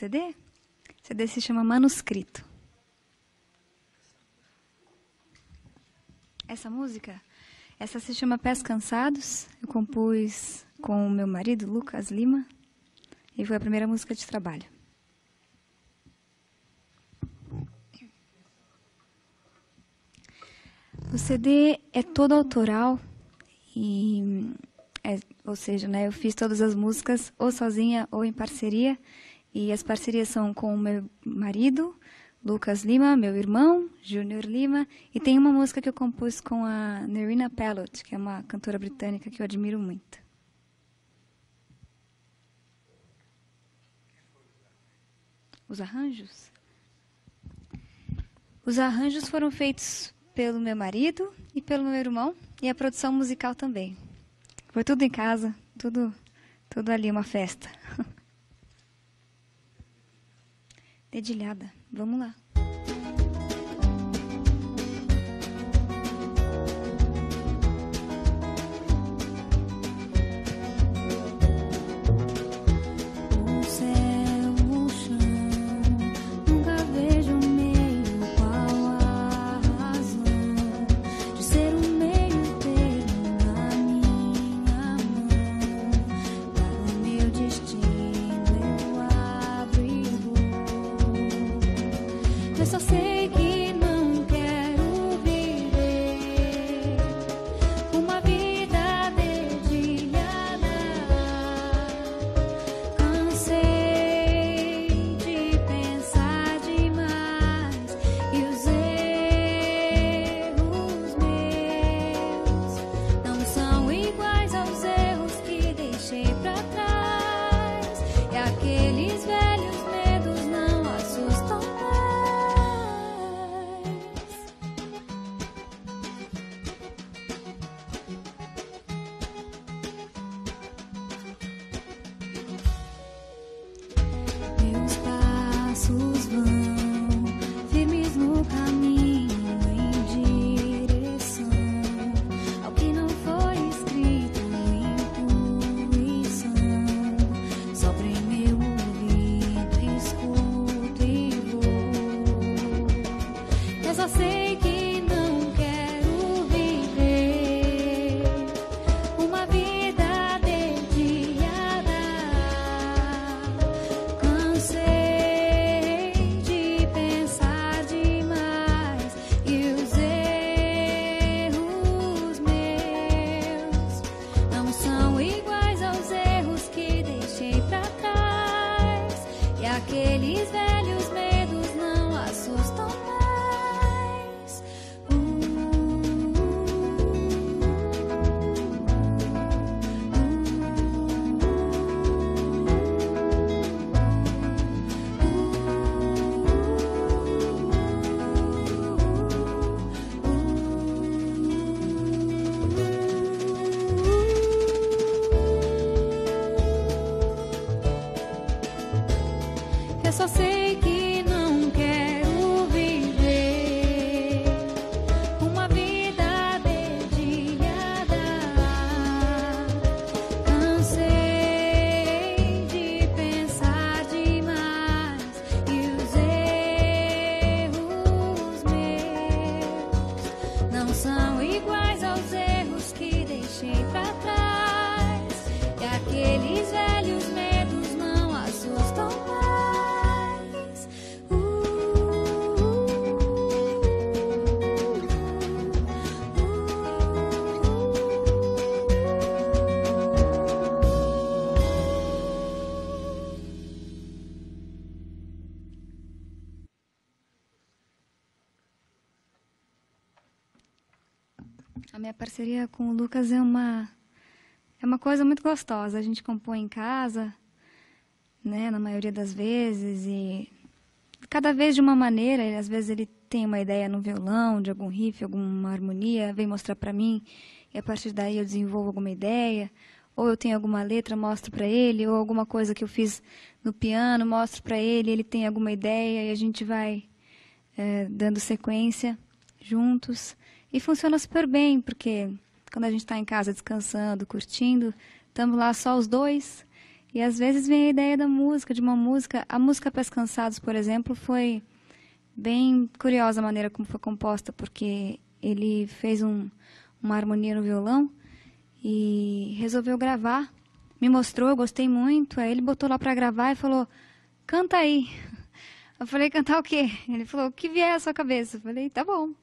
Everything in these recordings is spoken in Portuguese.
CD? O CD se chama Manuscrito. Essa música, essa se chama Pés Cansados. Eu compus com o meu marido, Lucas Lima, e foi a primeira música de trabalho. O CD é todo autoral, ou seja, né, eu fiz todas as músicas ou sozinha ou em parceria. E as parcerias são com o meu marido, Lucas Lima, meu irmão, Júnior Lima, e tem uma música que eu compus com a Nerina Pellot, que é uma cantora britânica que eu admiro muito. Os arranjos? Os arranjos foram feitos pelo meu marido e pelo meu irmão, e a produção musical também. Foi tudo em casa, tudo ali uma festa. Dedilhada. Vamos lá. Eu só sei que não quero viver uma vida dedilhada. Cansei de pensar demais e os erros meus não são iguais aos erros que deixei pra trás. E aqueles velhos medos não assustam mais. Meus passos vão firmes no caminho em direção ao que não foi escrito, intuição. Sopro em meu ouvido, escuto e vou. Eu só sei que não quero viver uma vida dedilhada. Cansei de pensar demais e os erros meus não são iguais aos erros que deixei pra trás. E aqueles velhos medos não assustam mais. Eu só sei que não quero viver uma vida dedilhada. Cansei de pensar demais e os erros meus não são iguais aos erros que deixei pra trás. E aqueles velhos medos não assustam mais. A minha parceria com o Lucas é uma coisa muito gostosa. A gente compõe em casa, né, na maioria das vezes, e cada vez de uma maneira. Às vezes ele tem uma ideia no violão, de algum riff, alguma harmonia, vem mostrar para mim, e a partir daí eu desenvolvo alguma ideia, ou eu tenho alguma letra, mostro para ele, ou alguma coisa que eu fiz no piano, mostro para ele, ele tem alguma ideia, e a gente vai dando sequência juntos. E funciona super bem, porque quando a gente está em casa descansando, curtindo, estamos lá só os dois. E às vezes vem a ideia da música, de uma música. A música Pés Cansados, por exemplo, foi bem curiosa a maneira como foi composta, porque ele fez uma harmonia no violão e resolveu gravar. Me mostrou, eu gostei muito. Aí ele botou lá para gravar e falou: canta aí. Eu falei: cantar o quê? Ele falou: o que vier à sua cabeça. Eu falei: tá bom.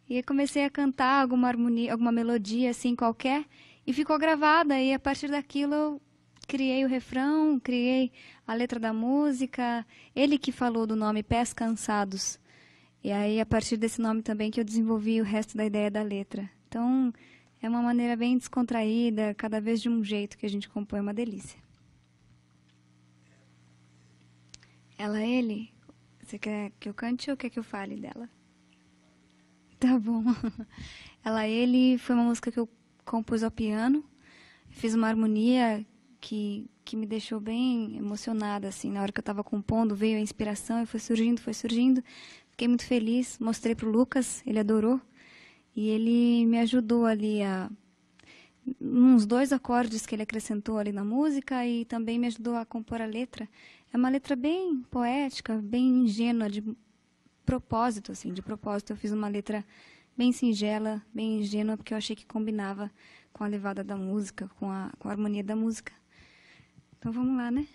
E eu comecei a cantar alguma harmonia, alguma melodia assim qualquer, e ficou gravada. E a partir daquilo eu criei o refrão, criei a letra da música. Ele que falou do nome Pés Cansados. E aí a partir desse nome também que eu desenvolvi o resto da ideia da letra. Então é uma maneira bem descontraída, cada vez de um jeito que a gente compõe, uma delícia. Ela, ele, você quer que eu cante ou quer que eu fale dela? Tá bom. Ela, ele foi uma música que eu compus ao piano. Fiz uma harmonia que me deixou bem emocionada, assim. Na hora que eu estava compondo, veio a inspiração e foi surgindo. Fiquei muito feliz, mostrei para o Lucas, ele adorou. E ele me ajudou ali uns 2 acordes que ele acrescentou ali na música e também me ajudou a compor a letra. É uma letra bem poética, bem ingênua, de propósito, assim. De propósito, eu fiz uma letra bem singela, bem ingênua, porque eu achei que combinava com a levada da música, com a harmonia da música. Então vamos lá, né?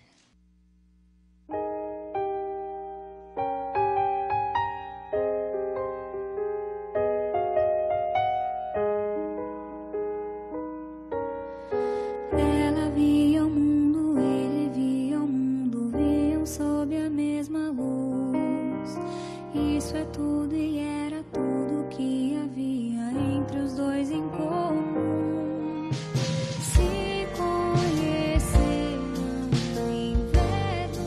Ela via o mundo, ele via o mundo, viam sob a mesma luz. Isso é tudo e era tudo que havia entre os dois em comum. Se conheceram no inverno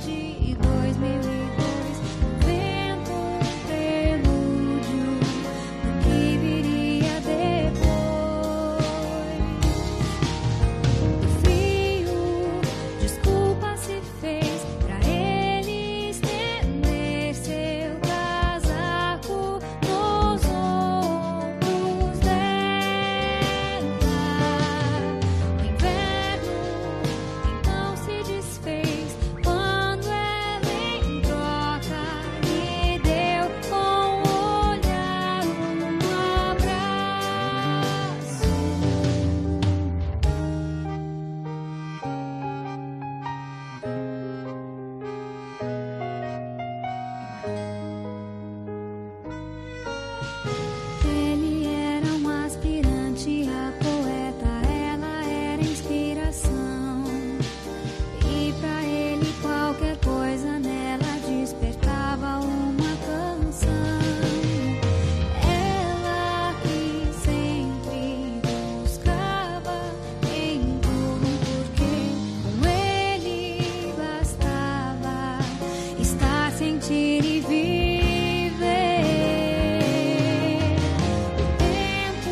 de 2002, vendo um prelúdio do que viria depois. O frio, desculpa se fez pra ele estender seu casaco nos ombros dela. O inverno então se desfez quando ela em troca lhe deu com o olhar um abraço. Ele era um aspirante a poeta, ela era inspiração. E pra ele qualquer coisa nela despertava uma canção. Ela que sempre buscava em tudo um porquê, com ele bastava estar, sentir e viver. O tempo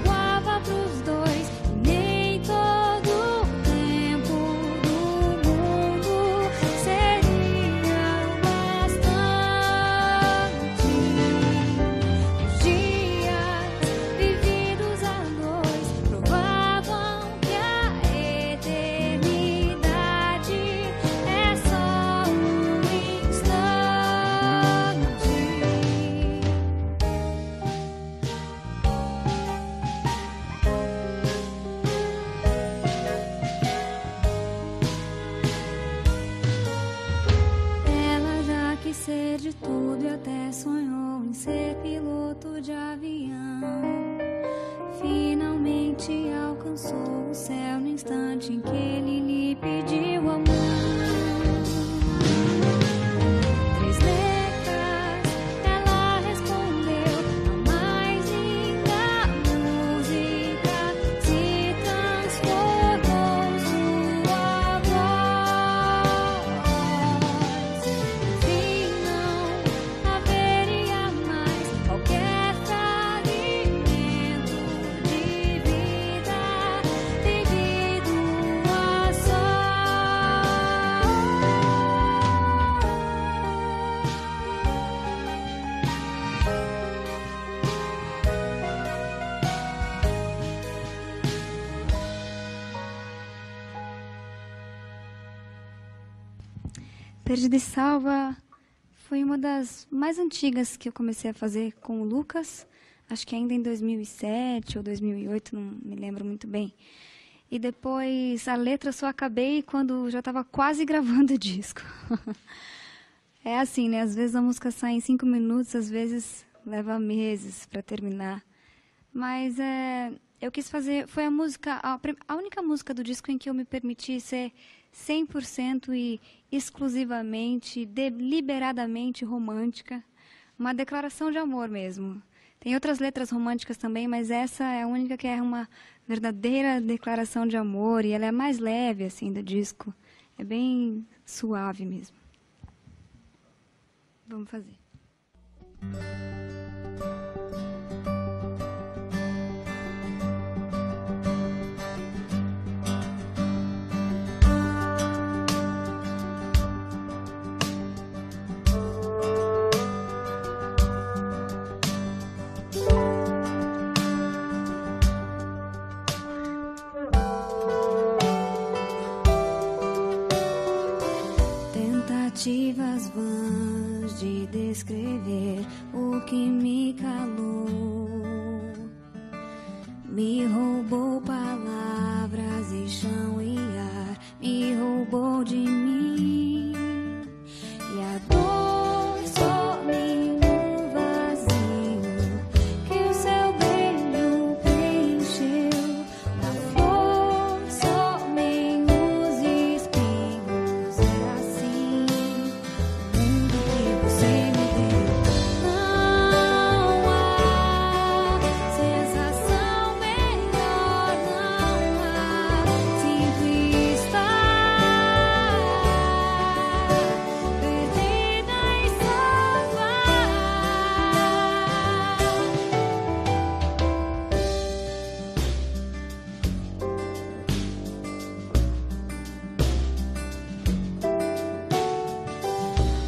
voava pros dois, e nem todo o tempo do mundo seria bastante. Os dias vividos a dois provavam que a eternidade é só um instante. Ela já quis ser de tudo e até sonhou em ser piloto de avião. Finalmente alcançou o céu no instante em que ele lhe pediu a mão. 3 letras, ela respondeu, a mais linda música se transformou sua voz. Enfim, não haveria mais qualquer fragmento de vida vivido a sós. Perdida e Salva foi uma das mais antigas que eu comecei a fazer com o Lucas, acho que ainda em 2007 ou 2008, não me lembro muito bem. E depois a letra só acabei quando já estava quase gravando o disco. É assim, né? Às vezes a música sai em 5 minutos, às vezes leva meses para terminar. Mas eu quis fazer, foi a única música do disco em que eu me permiti ser 100% e exclusivamente, deliberadamente romântica. Uma declaração de amor mesmo. Tem outras letras românticas também, mas essa é a única que é uma verdadeira declaração de amor. E ela é a mais leve, assim, do disco. É bem suave mesmo. Vamos fazer. Tentativas vãs de descrever o que me calou, me roubou palavras e chão e ar, me roubou de mim, e a dor some no vazio que o seu brilho preencheu, a flor somem os espinhos, era assim o mundo que você me deu. Não há sensação melhor, não há simples estar perdida e salvar.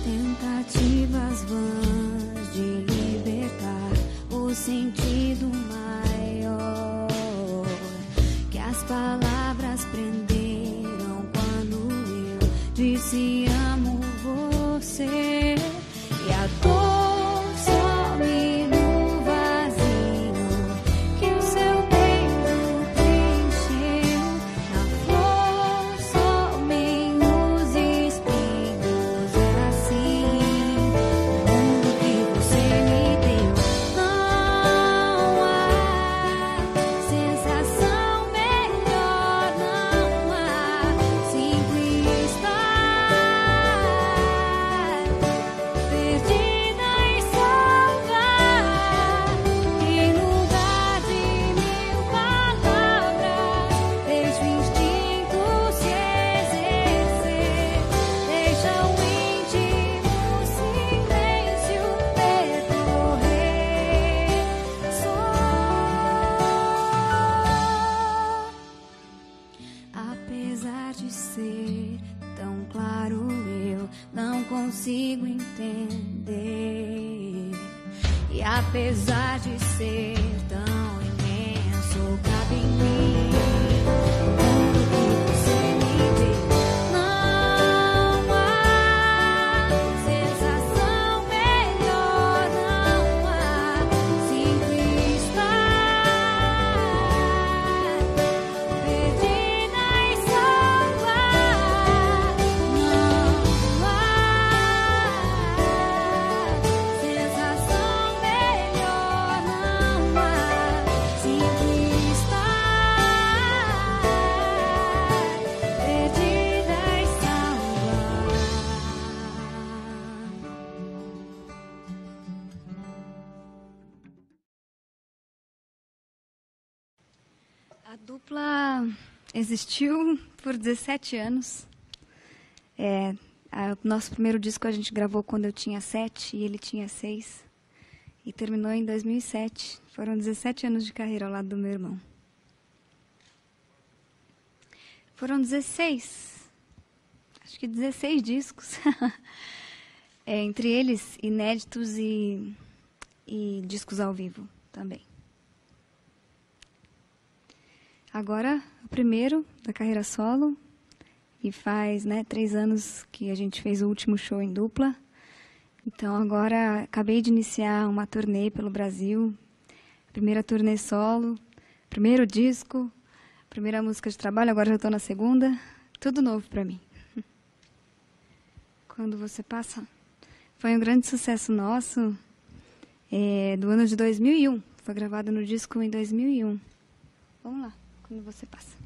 Tentativas vãs de libertar o sentido maior que as palavras prenderam quando eu disse amo você, e a dor some no vazio que o seu beijo preencheu, na flor somem os espinhos, era assim o mundo que você me deu. Não há sensação melhor, não há simples estar perdida e salvar. Em lugar de mil palavras, deixa o instinto se exercer, deixa o íntimo silêncio percorrer só. Apesar de ser tão claro, eu não consigo entender. E apesar de ser tão imenso, cabe em mim o mundo que você me deu. Não há sensação melhor, não há simples estar perdida e salvar. Não há sensação melhor, não há simples estar perdida e salvar. A dupla existiu por 17 anos. O nosso primeiro disco a gente gravou quando eu tinha 7 e ele tinha 6. E terminou em 2007. Foram 17 anos de carreira ao lado do meu irmão. Foram 16. Acho que 16 discos. Entre eles, inéditos e discos ao vivo também. Agora, o primeiro da carreira solo. E faz 3 anos que a gente fez o último show em dupla. Então, agora, acabei de iniciar uma turnê pelo Brasil. Primeira turnê solo, primeiro disco, primeira música de trabalho, agora já estou na segunda. Tudo novo para mim. Quando Você Passa foi um grande sucesso nosso, do ano de 2001. Foi gravado no disco em 2001. Vamos lá, Quando Você Passa.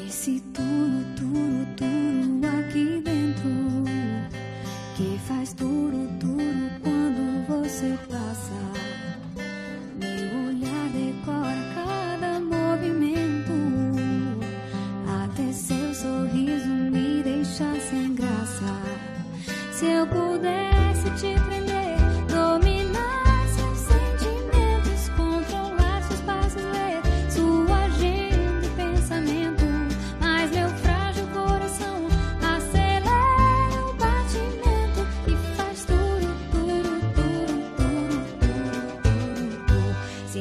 Esse turu, turu, turu aqui dentro, que faz turu, turu quando você passa. Meu olhar decora cada movimento, até seu sorriso me deixa sem graça. Se eu pudesse te prender, dominar seus sentimentos, controlar seus passos, ler sua agenda e pensamento, mas meu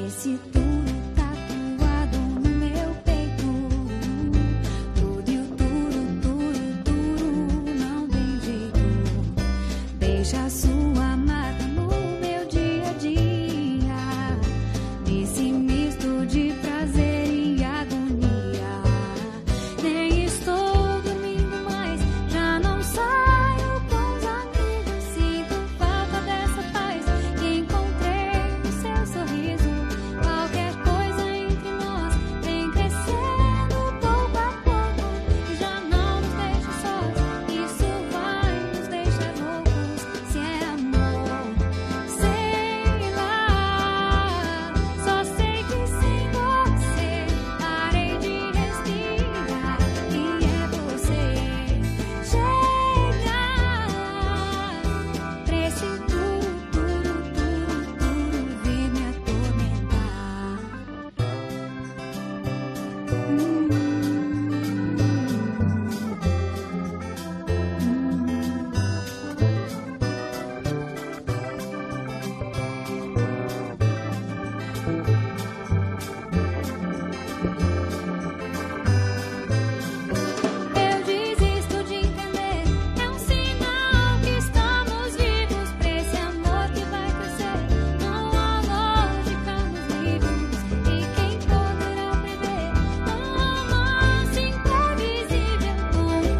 Esse tudo tatuado no meu peito. Tudo e o duro não tem jeito. Deixa a sua marca no meu dia a dia. Nesse misto de prazer e agonia. Nem estou dormindo mais, já não saio com os amigos. Sinto falta dessa paz que encontrei no seu sorriso. Qualquer coisa entre nós vem crescendo pouco a pouco. E já não nos deixa sós, isso vai nos deixar loucos. Se é amor, sei lá. Só sei que sem você parei de respirar. E é você chegar pra esse tudo vir me atormentar. Eu desisto de entender, é um sinal que estamos vivos pra esse amor que vai crescer. Não há lógica nos livros, e quem poderá prever um romance imprevisível com um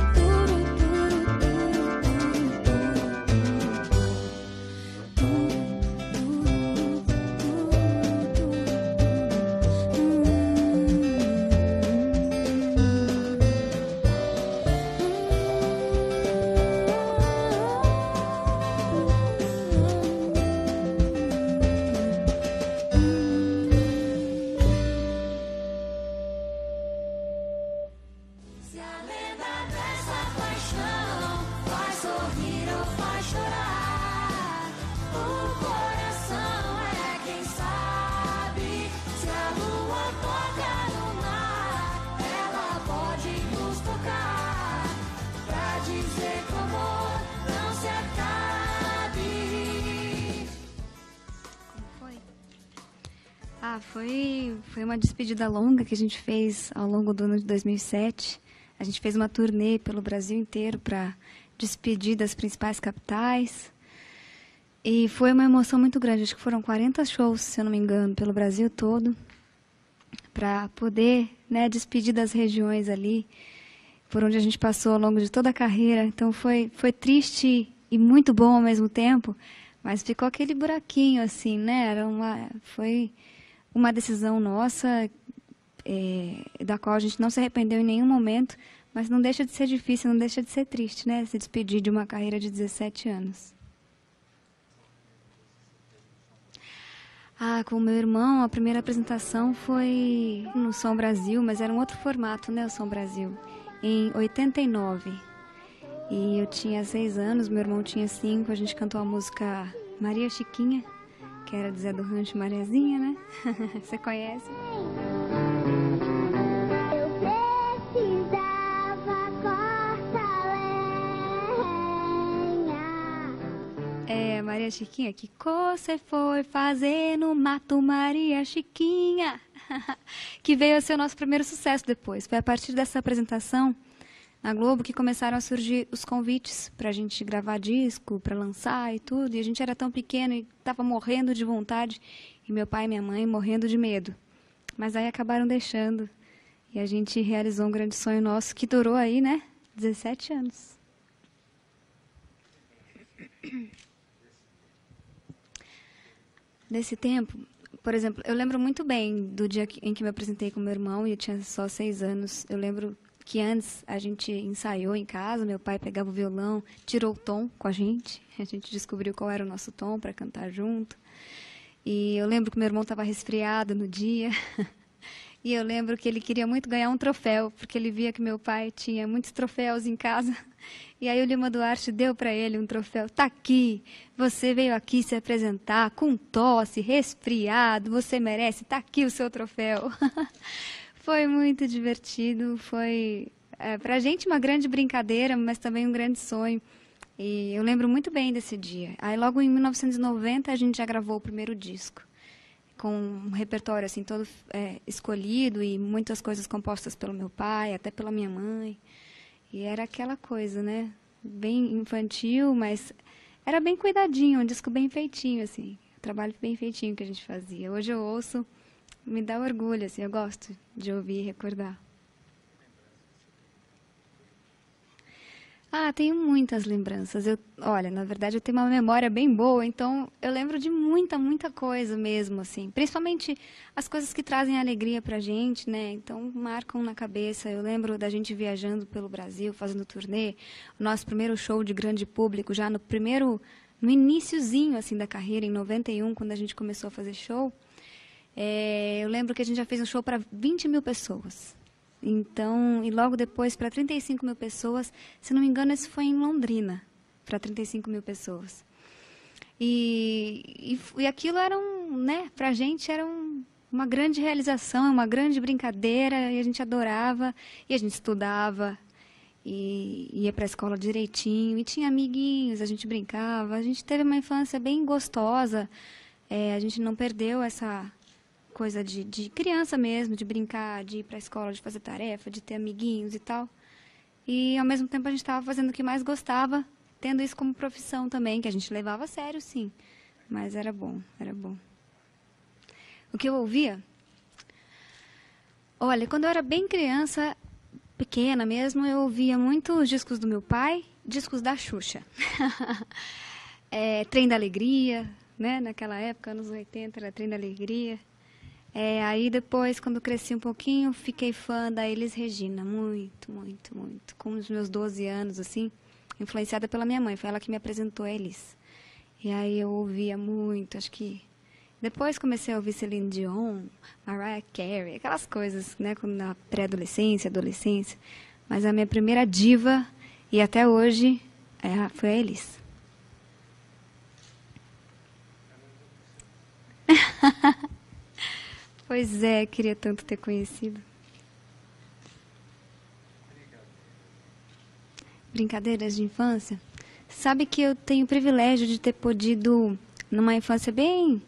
Se a lenda dessa paixão faz sorrir ou faz chorar, o coração é quem sabe. Se a lua toca no mar, ela pode nos tocar pra dizer que o amor não se acabe. Foi uma despedida longa que a gente fez ao longo do ano de 2007. A gente fez uma turnê pelo Brasil inteiro para despedir das principais capitais. E foi uma emoção muito grande. Acho que foram 40 shows, se eu não me engano, pelo Brasil todo, para poder, né, despedir das regiões ali, por onde a gente passou ao longo de toda a carreira. Então foi triste e muito bom ao mesmo tempo, mas ficou aquele buraquinho assim, né? Foi uma decisão nossa, da qual a gente não se arrependeu em nenhum momento, mas não deixa de ser difícil, não deixa de ser triste, né? Se despedir de uma carreira de 17 anos. Com o meu irmão, a primeira apresentação foi no Som Brasil, mas era um outro formato, né, o Som Brasil, em 89. E eu tinha 6 anos, meu irmão tinha 5, a gente cantou a música Maria Chiquinha, que era de Zé do Rancho e Mariazinha, né? Você conhece? Eu precisava corta-lenha. Maria Chiquinha, que você foi fazer no mato, Maria Chiquinha? Que veio a ser o nosso primeiro sucesso depois. Foi a partir dessa apresentação na Globo que começaram a surgir os convites para a gente gravar disco, para lançar e tudo. E a gente era tão pequeno e estava morrendo de vontade. E meu pai e minha mãe morrendo de medo. Mas aí acabaram deixando. E a gente realizou um grande sonho nosso que durou aí, né? 17 anos. Nesse tempo, por exemplo, eu lembro muito bem do dia em que me apresentei com meu irmão e eu tinha só 6 anos. Eu lembro que antes a gente ensaiou em casa, meu pai pegava o violão, tirou o tom com a gente descobriu qual era o nosso tom para cantar junto. E eu lembro que meu irmão estava resfriado no dia, e eu lembro que ele queria muito ganhar um troféu, porque ele via que meu pai tinha muitos troféus em casa. E aí o Lima Duarte deu para ele um troféu. Tá aqui, você veio aqui se apresentar com tosse, resfriado, você merece, tá aqui o seu troféu. Foi muito divertido, foi para a gente uma grande brincadeira, mas também um grande sonho. E eu lembro muito bem desse dia. Aí logo em 1990 a gente já gravou o primeiro disco. com um repertório assim todo escolhido e muitas coisas compostas pelo meu pai, até pela minha mãe. E era aquela coisa, né? Bem infantil, mas era bem cuidadinho, um disco bem feitinho, assim. Um trabalho bem feitinho que a gente fazia. Hoje eu ouço, me dá orgulho, assim, eu gosto de ouvir e recordar. Ah, tenho muitas lembranças. Olha, na verdade eu tenho uma memória bem boa, então eu lembro de muita coisa mesmo, assim. Principalmente as coisas que trazem alegria pra gente, né? Então marcam na cabeça. Eu lembro da gente viajando pelo Brasil, fazendo turnê. O nosso primeiro show de grande público, já no iniciozinho, assim, da carreira, em 91, quando a gente começou a fazer show. Eu lembro que a gente já fez um show para 20 mil pessoas. Então, e logo depois para 35 mil pessoas, se não me engano, esse foi em Londrina, para 35 mil pessoas. E aquilo era né, pra gente era uma grande realização, uma grande brincadeira, e a gente adorava, e a gente estudava, e ia para a escola direitinho, e tinha amiguinhos, a gente brincava, a gente teve uma infância bem gostosa, a gente não perdeu essa coisa de criança mesmo, de brincar, de ir para a escola, de fazer tarefa, de ter amiguinhos e tal. E, ao mesmo tempo, a gente estava fazendo o que mais gostava, tendo isso como profissão também, que a gente levava a sério, sim. Mas era bom, era bom. O que eu ouvia? Olha, quando eu era bem criança, pequena mesmo, eu ouvia muito os discos do meu pai, discos da Xuxa. Trem da Alegria, né? Naquela época, anos 80, era Trem da Alegria. Aí depois, quando cresci um pouquinho, fiquei fã da Elis Regina, muito. Com os meus 12 anos, assim, influenciada pela minha mãe, foi ela que me apresentou a Elis. E aí eu ouvia muito, acho que... Depois comecei a ouvir Celine Dion, Mariah Carey, aquelas coisas, né, na pré-adolescência, adolescência. Mas a minha primeira diva, e até hoje, foi a Elis. Pois é, queria tanto ter conhecido. Brincadeiras de infância? Sabe que eu tenho o privilégio de ter podido, numa infância bem,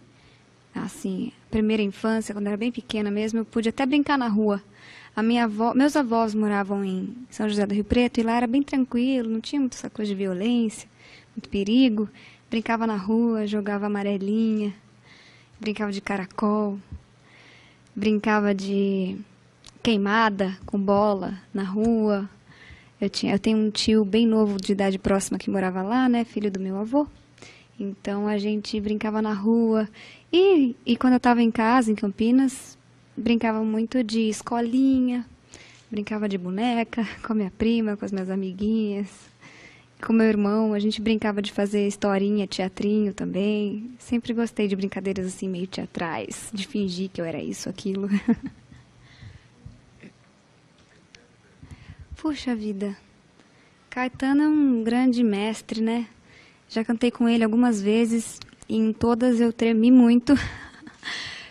assim, primeira infância, quando eu era bem pequena mesmo, eu pude até brincar na rua. Meus avós moravam em São José do Rio Preto e lá era bem tranquilo, não tinha muita essa coisa de violência, muito perigo. Brincava na rua, jogava amarelinha, brincava de caracol. Brincava de queimada com bola na rua. Eu tenho um tio bem novo, de idade próxima, que morava lá, né, filho do meu avô. Então a gente brincava na rua. E quando eu estava em casa, em Campinas, brincava muito de escolinha, brincava de boneca com a minha prima, com as minhas amiguinhas. Com meu irmão, a gente brincava de fazer historinha, teatrinho também. Sempre gostei de brincadeiras assim, meio teatrais, de fingir que eu era isso, aquilo. Puxa vida, Caetano é um grande mestre, né? Já cantei com ele algumas vezes e em todas eu tremi muito.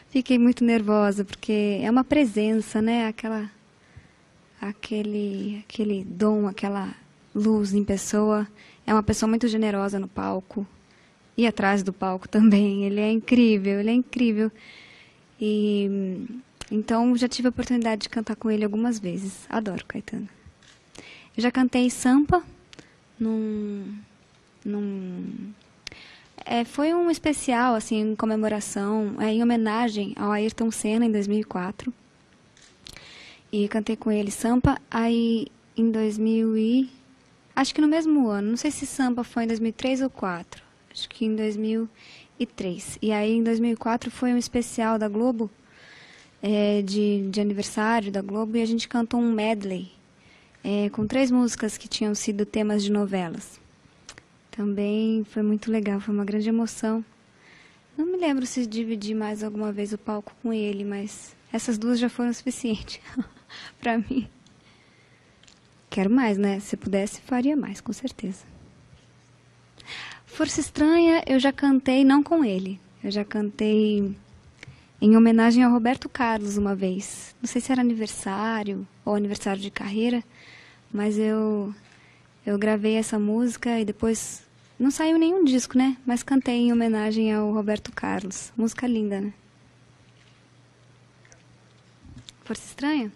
Fiquei muito nervosa, porque é uma presença, né? Aquele dom, aquela luz em pessoa. É uma pessoa muito generosa no palco e atrás do palco também. Ele é incrível. E então já tive a oportunidade de cantar com ele algumas vezes. Adoro Caetano. Eu já cantei Sampa foi um especial, assim, em comemoração, em homenagem ao Ayrton Senna em 2004. E cantei com ele Sampa. Aí em 2000 acho que no mesmo ano, não sei se Sampa foi em 2003 ou 2004, acho que em 2003. E aí em 2004 foi um especial da Globo, de aniversário da Globo, e a gente cantou um medley com 3 músicas que tinham sido temas de novelas. Também foi muito legal, foi uma grande emoção. Não me lembro se dividi mais alguma vez o palco com ele, mas essas 2 já foram suficientes para mim. Quero mais, né? Se pudesse, faria mais, com certeza. Força Estranha, eu já cantei, não com ele. Eu já cantei em homenagem ao Roberto Carlos uma vez. Não sei se era aniversário ou aniversário de carreira, mas eu gravei essa música e depois não saiu nenhum disco, né? Mas cantei em homenagem ao Roberto Carlos. Música linda, né? Força Estranha?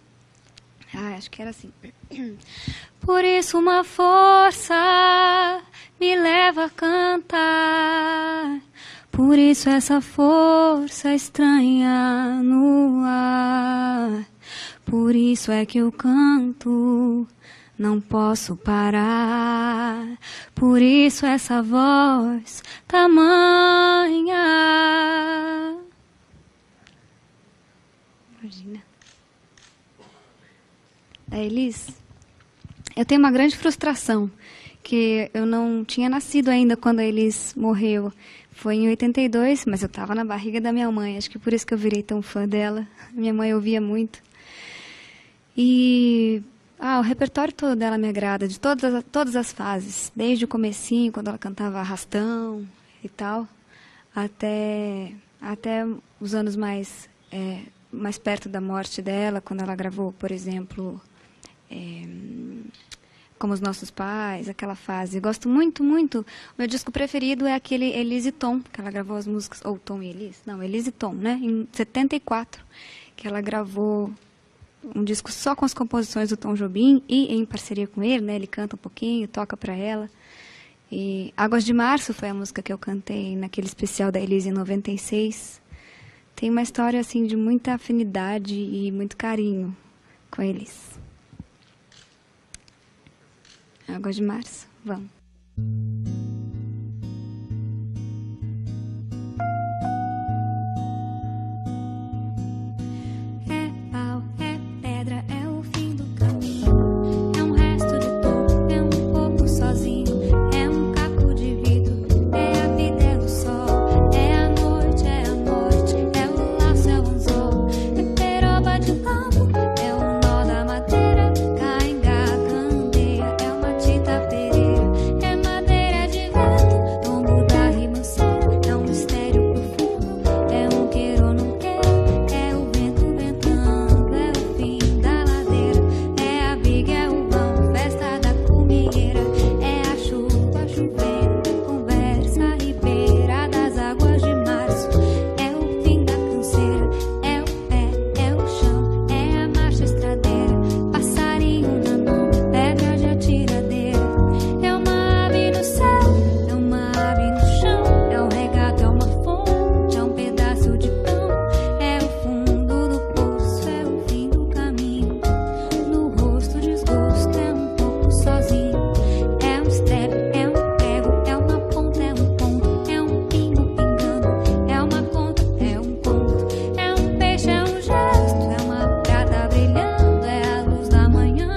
Ah, acho que era assim. Por isso uma força me leva a cantar, por isso essa força estranha no ar, por isso é que eu canto, não posso parar, por isso essa voz tamanha. Imagina. Elis, eu tenho uma grande frustração, que eu não tinha nascido ainda quando a Elis morreu. Foi em 82, mas eu estava na barriga da minha mãe, acho que por isso que eu virei tão fã dela. Minha mãe ouvia muito. E o repertório todo dela me agrada, de todas as fases, desde o comecinho, quando ela cantava arrastão e tal, até os anos mais perto da morte dela, quando ela gravou, por exemplo, Como os Nossos Pais, aquela fase. Gosto muito, muito. O meu disco preferido é aquele Elis e Tom, que ela gravou as músicas, ou Tom e Elis? Não, Elis e Tom, né? Em 74, que ela gravou um disco só com as composições do Tom Jobim e em parceria com ele, né? Ele canta um pouquinho, toca para ela. E Águas de Março foi a música que eu cantei naquele especial da Elis em 96. Tem uma história assim de muita afinidade e muito carinho com eles. Águas de Março, vamos. É pau, é pedra, é o fim do caminho. É um resto de topo, é um pouco sozinho. É um caco de vidro, é a vida, é o sol. É a noite, é a morte, é o laço, é o anzol. É peroba de campo, é o nó da madeira. Caingá, candeia, é uma tita pereira. É madeira de vento, tombo da ribanceira. É um mistério profundo, é um queira ou não queira. É o vento ventando, é o fim da ladeira. É a biga, é o vão, festa da comieira. É a chuva chovendo, conversa ribeira das águas de março. É o fim da canseira, é o pé, é o chão, é a marcha estradeira. Passarinho na mão, pedra de atiradeira. É uma ave no céu, é uma ave no chão. É um regato, é uma fonte, é um pedaço de pão. É o fundo do poço, é o fim do caminho. No rosto desgosto, é um pouco sozinho. É um step, é um prego, é uma ponta, é um ponto. É um pingo pingando, é uma conta, é um ponto. É um peixe, é um gesto, é uma prata brilhando. É a luz da manhã,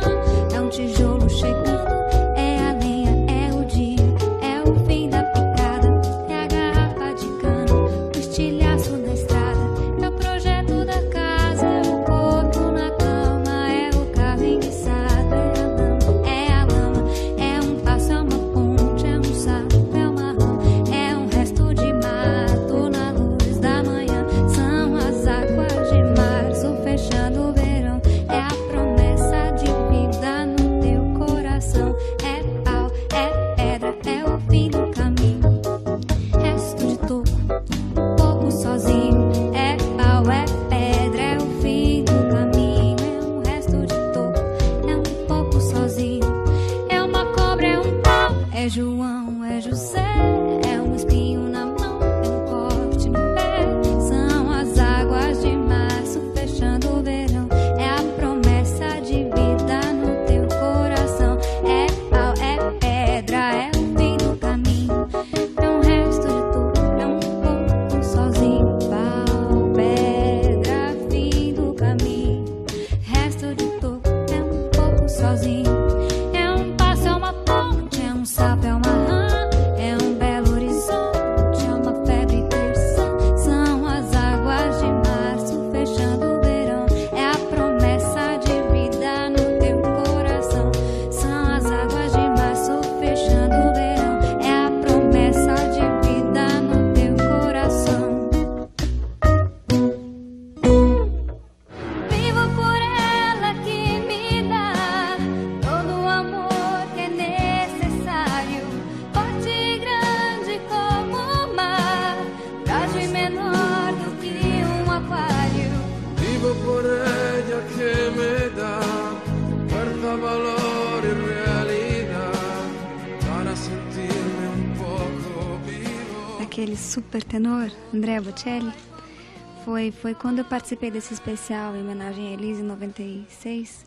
é um tijolo chegando. É a lenha, é o dia, é o fim da picada. É a garrafa de cana, o estilhaço na estrada. É o projeto da casa, é o corpo na cama. É o carro enguiçado, é a lama. É um passo, é uma ponte, é um sapo, é uma rã. É um resto de mato na luz da manhã. São as águas de março fechando o verão. É a promessa de vida no teu coração. É pau, é pedra, é o fim do caminho. Resto de toco, pouco sozinho. É pau, é pedra, é o fim do caminho. É um resto de toco, é um pouco sozinho. É uma cobra, é um pau, é João, é José. É um espinho na mão, é um corte no pé. São as águas de março fechando o verão. É a promessa de vida no teu coração. É pau, é pedra, é o fim do caminho. É um resto de toco, é um pouco sozinho. Pau, pedra, fim do caminho. Resto de toco, é um pouco sozinho. É um passo, é uma ponte, é um sapo, é uma rã. É um belo horizonte, é uma febre terça. São as águas de março fechando o verão. É a promessa de vida no teu coração. São as águas de março fechando o verão. É a promessa de vida no teu coração. Vivo por ela que me dá todo o amor que é necessário. Forte e grande como o mar, frágil e menor do que um aquário. Vivo por ella aquele super tenor, Andrea Bocelli. Foi quando eu participei desse especial em homenagem a Elise, em 96,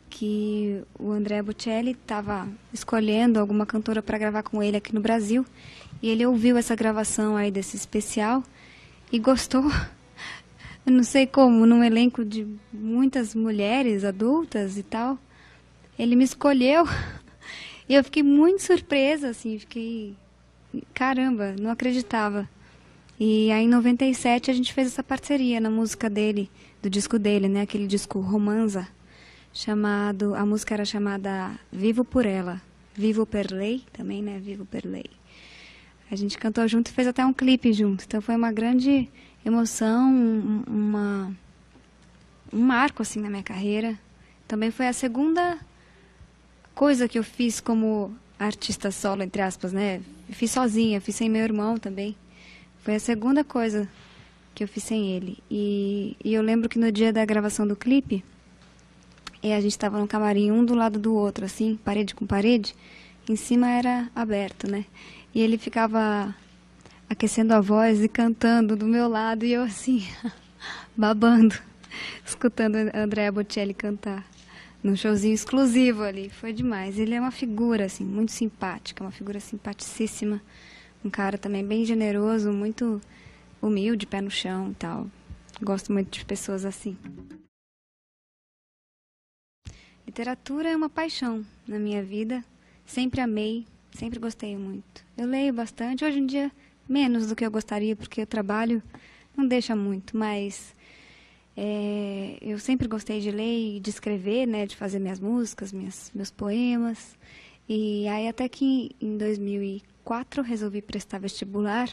que o Andrea Bocelli estava escolhendo alguma cantora para gravar com ele aqui no Brasil. E ele ouviu essa gravação aí desse especial e gostou. Eu não sei como, num elenco de muitas mulheres adultas e tal, ele me escolheu. E eu fiquei muito surpresa, assim, fiquei... Caramba, não acreditava. E aí em 97 a gente fez essa parceria na música dele, do disco dele, né? Aquele disco Romanza, chamado... A música era chamada Vivo por Ela. Vivo per Lei, também, né? Vivo per Lei. A gente cantou junto e fez até um clipe junto. Então foi uma grande emoção, um marco assim na minha carreira. Também foi a segunda coisa que eu fiz como artista solo, entre aspas, né? Eu fiz sozinha, fiz sem meu irmão também. Foi a segunda coisa que eu fiz sem ele. E eu lembro que no dia da gravação do clipe, a gente estava no camarim, um do lado do outro, assim, parede com parede. Em cima era aberto, né? E ele ficava aquecendo a voz e cantando do meu lado, e eu assim, babando, escutando a Andrea Bocelli cantar num showzinho exclusivo ali. Foi demais. Ele é uma figura, assim, muito simpática, uma figura simpaticíssima. Um cara também bem generoso, muito humilde, pé no chão e tal. Gosto muito de pessoas assim. Literatura é uma paixão na minha vida. Sempre amei, sempre gostei muito. Eu leio bastante, hoje em dia menos do que eu gostaria, porque o trabalho não deixa muito, mas eu sempre gostei de ler e de escrever, né, de fazer minhas músicas, meus poemas. E aí até que em 2004 resolvi prestar vestibular.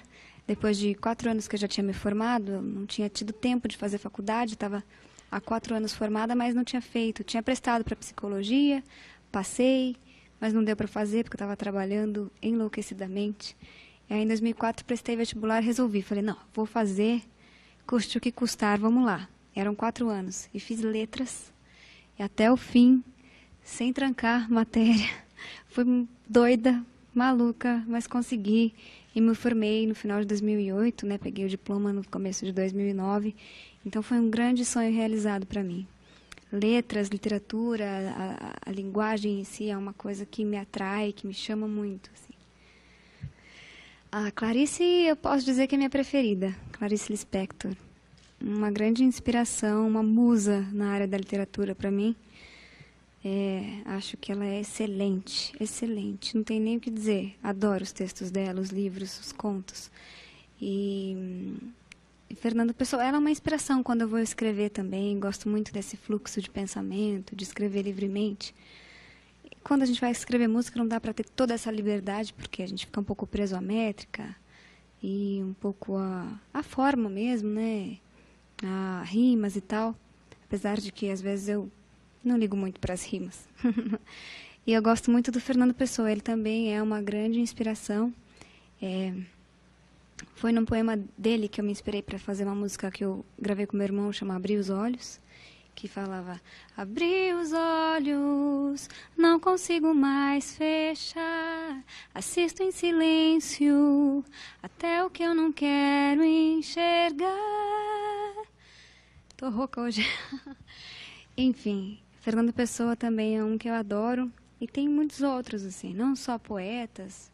Depois de 4 anos que eu já tinha me formado, eu não tinha tido tempo de fazer faculdade, estava há 4 anos formada, mas não tinha feito. Tinha prestado para psicologia, passei, mas não deu para fazer porque eu estava trabalhando enlouquecidamente. E aí em 2004 prestei vestibular e resolvi. Falei, não, vou fazer, custe o que custar, vamos lá. Eram 4 anos e fiz letras e até o fim, sem trancar matéria. Fui doida, maluca, mas consegui e me formei no final de 2008, né? Peguei o diploma no começo de 2009. Então foi um grande sonho realizado para mim. Letras, literatura, a linguagem em si é uma coisa que me atrai, que me chama muito. Assim. A Clarice, eu posso dizer que é minha preferida, Clarice Lispector. Uma grande inspiração, uma musa na área da literatura para mim. Acho que ela é excelente, excelente. Não tem nem o que dizer. Adoro os textos dela, os livros, os contos. E Fernando Pessoa, ela é uma inspiração quando eu vou escrever também. Gosto muito desse fluxo de pensamento, de escrever livremente. Quando a gente vai escrever música, não dá para ter toda essa liberdade, porque a gente fica um pouco preso à métrica e um pouco à forma mesmo, né? A rimas e tal. Apesar de que, às vezes, eu não ligo muito para as rimas. E eu gosto muito do Fernando Pessoa. Ele também é uma grande inspiração. Foi num poema dele que eu me inspirei para fazer uma música que eu gravei com meu irmão, chama Abri os Olhos, que falava: abri os olhos, não consigo mais fechar, assisto em silêncio até o que eu não quero enxergar. Tô rouca hoje. Enfim, Fernando Pessoa também é um que eu adoro, e tem muitos outros, assim, não só poetas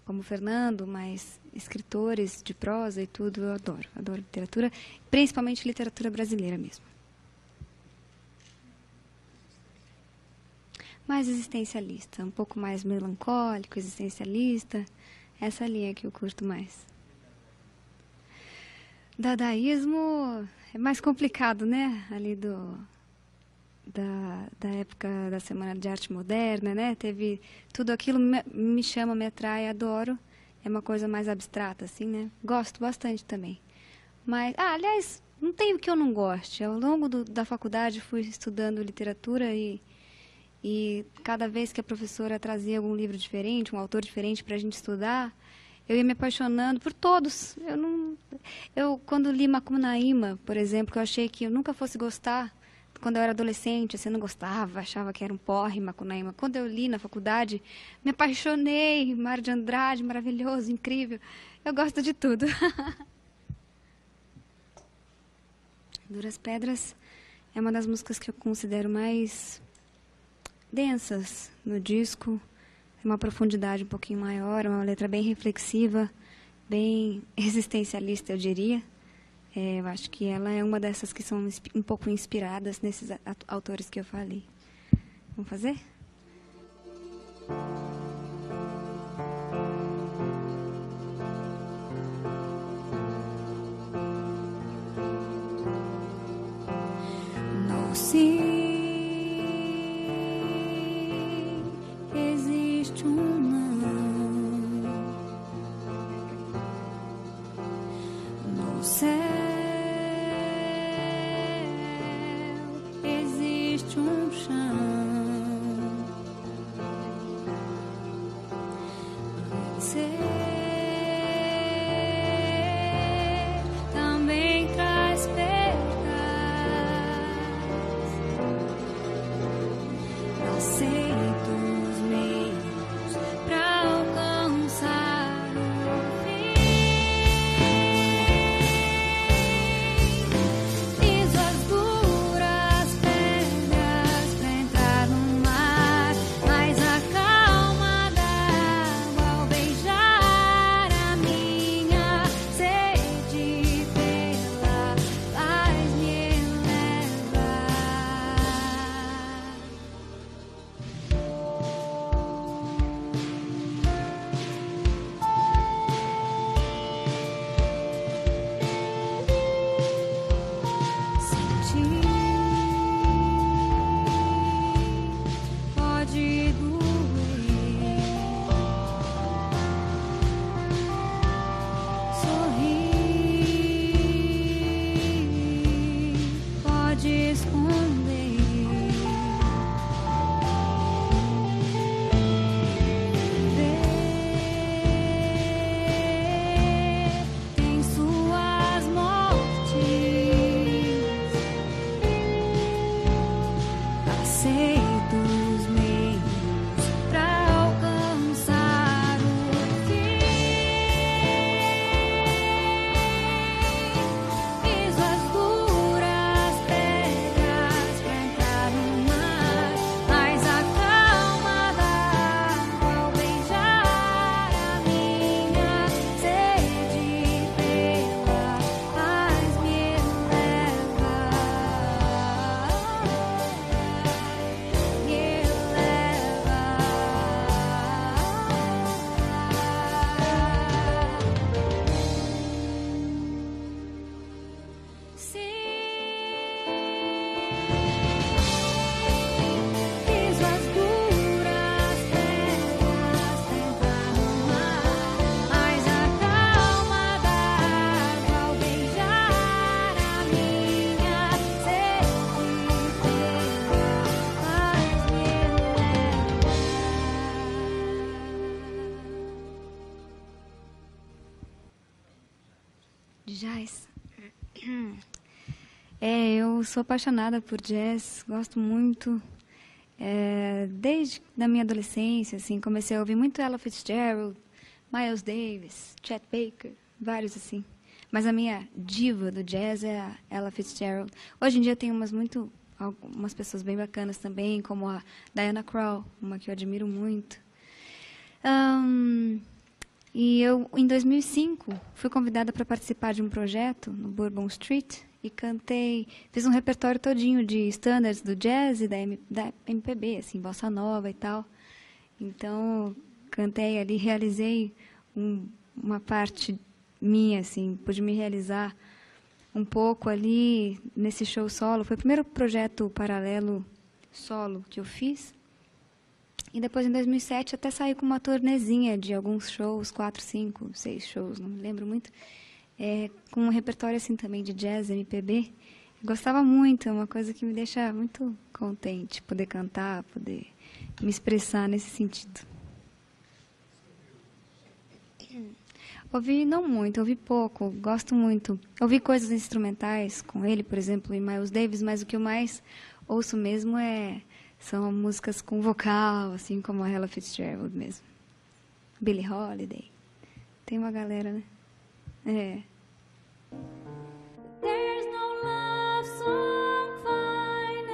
como Fernando, mas escritores de prosa e tudo. Eu adoro literatura, principalmente literatura brasileira mesmo. Mais existencialista, um pouco mais melancólico, existencialista, essa linha que eu curto mais. Dadaísmo é mais complicado, né? Ali da época da Semana de Arte Moderna, né? Teve tudo aquilo, me chama, me atrai, adoro. É uma coisa mais abstrata, assim, né? Gosto bastante também. Mas, aliás, não tem o que eu não goste. Ao longo da faculdade fui estudando literatura e cada vez que a professora trazia algum livro diferente, um autor diferente para a gente estudar, eu ia me apaixonando por todos. Quando li Macunaíma, por exemplo, que eu achei que eu nunca fosse gostar, quando eu era adolescente, assim, eu não gostava, achava que era um porre, Macunaíma. Quando eu li na faculdade, me apaixonei. Mário de Andrade, maravilhoso, incrível. Eu gosto de tudo. Duras Pedras é uma das músicas que eu considero mais densas no disco. Tem uma profundidade um pouquinho maior, uma letra bem reflexiva, bem existencialista, eu diria. Eu acho que ela é uma dessas que são um pouco inspiradas nesses autores que eu falei. Vamos fazer? Não se existe um não no céu, existe um chão. Vencer também traz perdas. Não aceito os meios pra alcançar o fim. Piso as duras pedras pra entrar no mar, mas a calma d'água ao beijar a minha sede pela paz me eleva. Sentir pode doer, sorrir pode esconder. Ver tem suas mortes. Aceito os meios pra alcançar o fim. Piso as duras pedras pra entrar no mar, mas a calma d'água ao beijar a minha sede pela paz me eleva. Me eleva. Sim, piso as duras pedras pra entrar no mar, mas a calma d'água ao beijar a minha sede pela paz me eleva. De jazz. Eu sou apaixonada por jazz, gosto muito. Desde a minha adolescência, assim, comecei a ouvir muito Ella Fitzgerald, Miles Davis, Chet Baker, vários assim. Mas a minha diva do jazz é a Ella Fitzgerald. Hoje em dia tem algumas pessoas bem bacanas também, como a Diana Krall, uma que eu admiro muito. E eu, em 2005, fui convidada para participar de um projeto no Bourbon Street e cantei, fiz um repertório todinho de standards do jazz e da MPB, assim, bossa nova e tal. Então, cantei ali, realizei uma parte minha, assim, pude me realizar um pouco ali nesse show solo. Foi o primeiro projeto paralelo solo que eu fiz. E depois, em 2007, até saí com uma turnêzinha de alguns shows, 4, 5, 6 shows, não me lembro muito, com um repertório assim também de jazz, MPB. Eu gostava muito, é uma coisa que me deixa muito contente, poder cantar, poder me expressar nesse sentido. Ouvi não muito, ouvi pouco, gosto muito. Ouvi coisas instrumentais com ele, por exemplo, em Miles Davis, mas o que eu mais ouço mesmo são músicas com vocal, assim como a Ella Fitzgerald mesmo. Billie Holiday. Tem uma galera, né? É. There's no love song finer,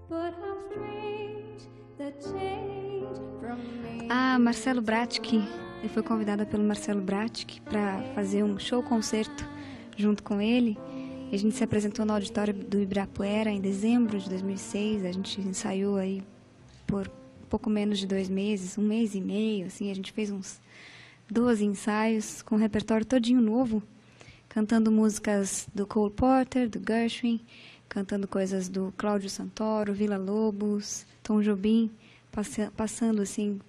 but how strange the change from me. Ah, Marcelo Bratic. Eu fui convidada pelo Marcelo Bratic para fazer um show-concerto junto com ele. E a gente se apresentou no auditório do Ibirapuera em dezembro de 2006. A gente ensaiou aí por pouco menos de 2 meses, 1 mês e meio, assim. A gente fez uns 12 ensaios com um repertório todinho novo, cantando músicas do Cole Porter, do Gershwin, cantando coisas do Cláudio Santoro, Villa-Lobos, Tom Jobim, passando assim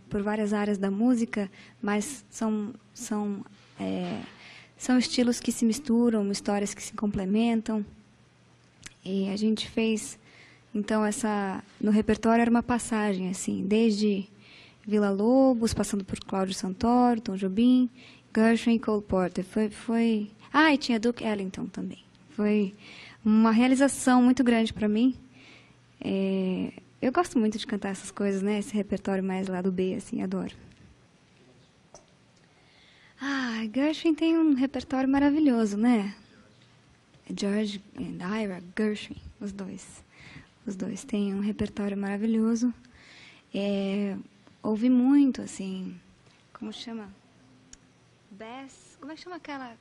por várias áreas da música, mas são estilos que se misturam, histórias que se complementam. E a gente fez, então, no repertório era uma passagem, assim, desde Villa-Lobos, passando por Cláudio Santoro, Tom Jobim, Gershwin e Cole Porter. E tinha Duke Ellington também. Foi uma realização muito grande para mim. Eu gosto muito de cantar essas coisas, né? Esse repertório mais lá do B, assim, adoro. Gershwin tem um repertório maravilhoso, né? George and Ira Gershwin, os dois. Os dois têm um repertório maravilhoso. Ouvi muito, assim, como chama? Bass, como é que chama aquela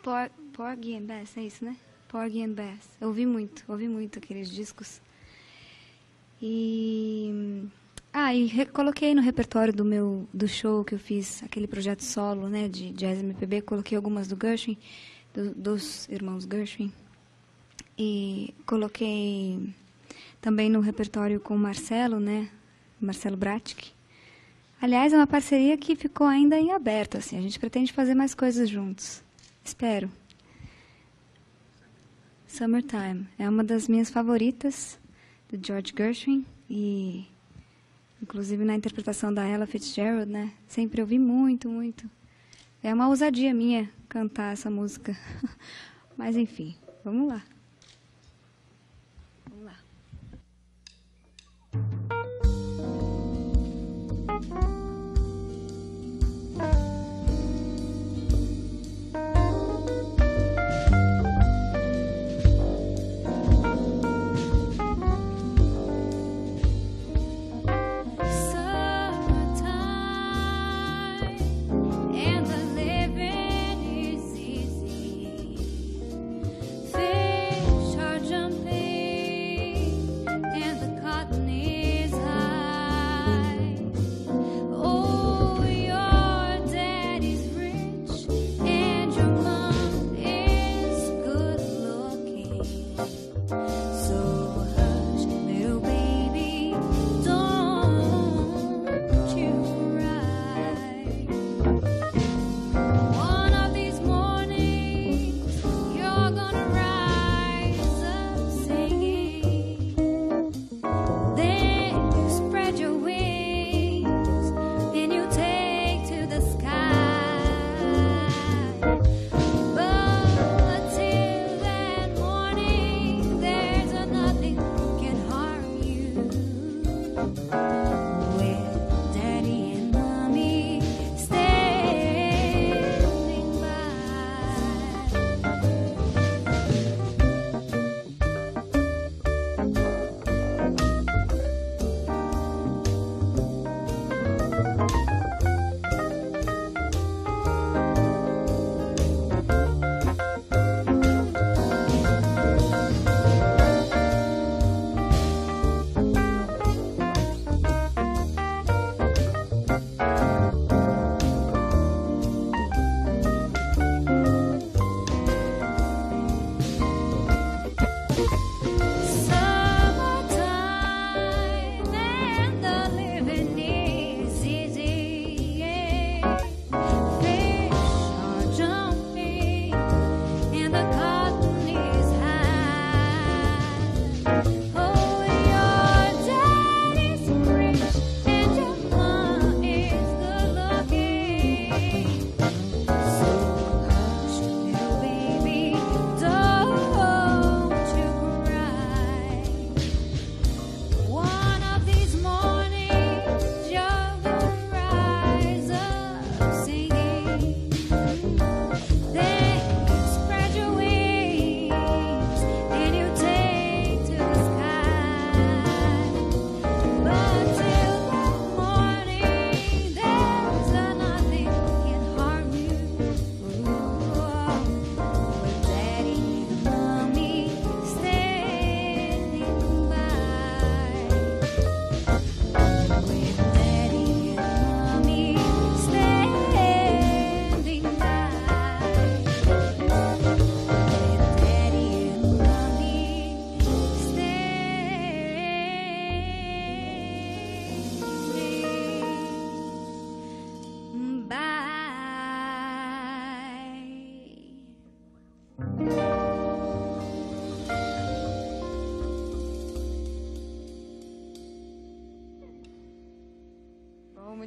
Porgy and Bess, é isso, né? Porgy and Bess. Ouvi muito aqueles discos. E coloquei no repertório do show que eu fiz, aquele projeto solo, né, de jazz MPB, coloquei algumas do Gershwin, dos irmãos Gershwin. E coloquei também no repertório com o Marcelo, né, Marcelo Bratic. Aliás, é uma parceria que ficou ainda em aberto, assim, a gente pretende fazer mais coisas juntos. Espero. Summertime é uma das minhas favoritas, do George Gershwin, e inclusive na interpretação da Ella Fitzgerald, né? Sempre ouvi muito. É uma ousadia minha cantar essa música. Mas enfim, vamos lá.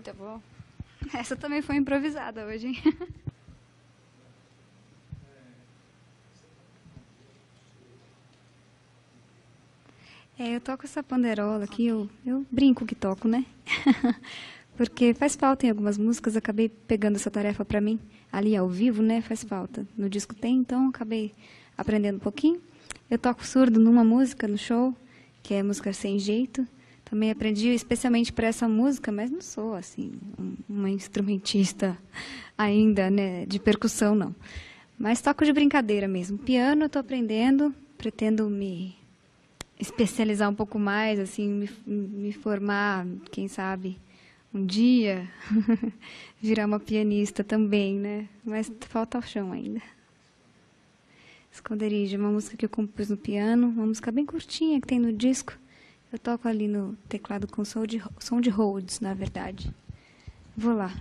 muito bom. Essa também foi improvisada hoje, hein? Eu toco essa panderola aqui, eu brinco que toco, né? Porque faz falta em algumas músicas, acabei pegando essa tarefa para mim, ali ao vivo, né? Faz falta. No disco tem, então acabei aprendendo um pouquinho. Eu toco surdo numa música no show, que é a música Sem Jeito. Também aprendi especialmente para essa música, mas não sou, assim, uma instrumentista ainda, né? De percussão, não. Mas toco de brincadeira mesmo. Piano eu estou aprendendo, pretendo me especializar um pouco mais, assim, me formar, quem sabe, um dia, virar uma pianista também, né? Mas falta o chão ainda. Esconderijo, uma música que eu compus no piano, uma música bem curtinha que tem no disco. Eu toco ali no teclado com som de Rhodes, na verdade. Vou lá.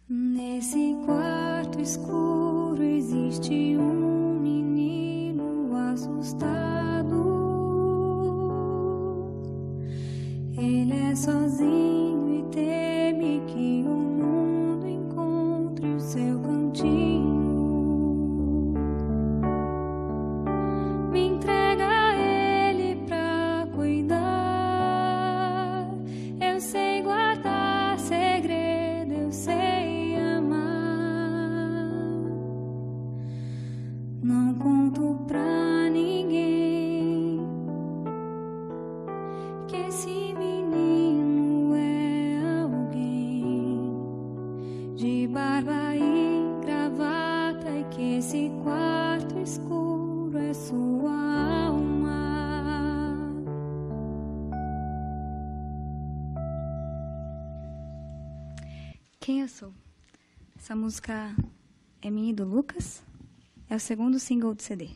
Nesse quarto escuro existe um menino assustado. Ele é sozinho e teme que o mundo encontre o seu cantinho. Me entrega a ele pra cuidar. Eu sei guardar segredo, eu sei amar. Não conto pra ninguém que esse menino é alguém de barba e gravata e que esse quarto escuro é sua alma. Quem eu sou? Essa música é minha e do Lucas. É o segundo single do CD.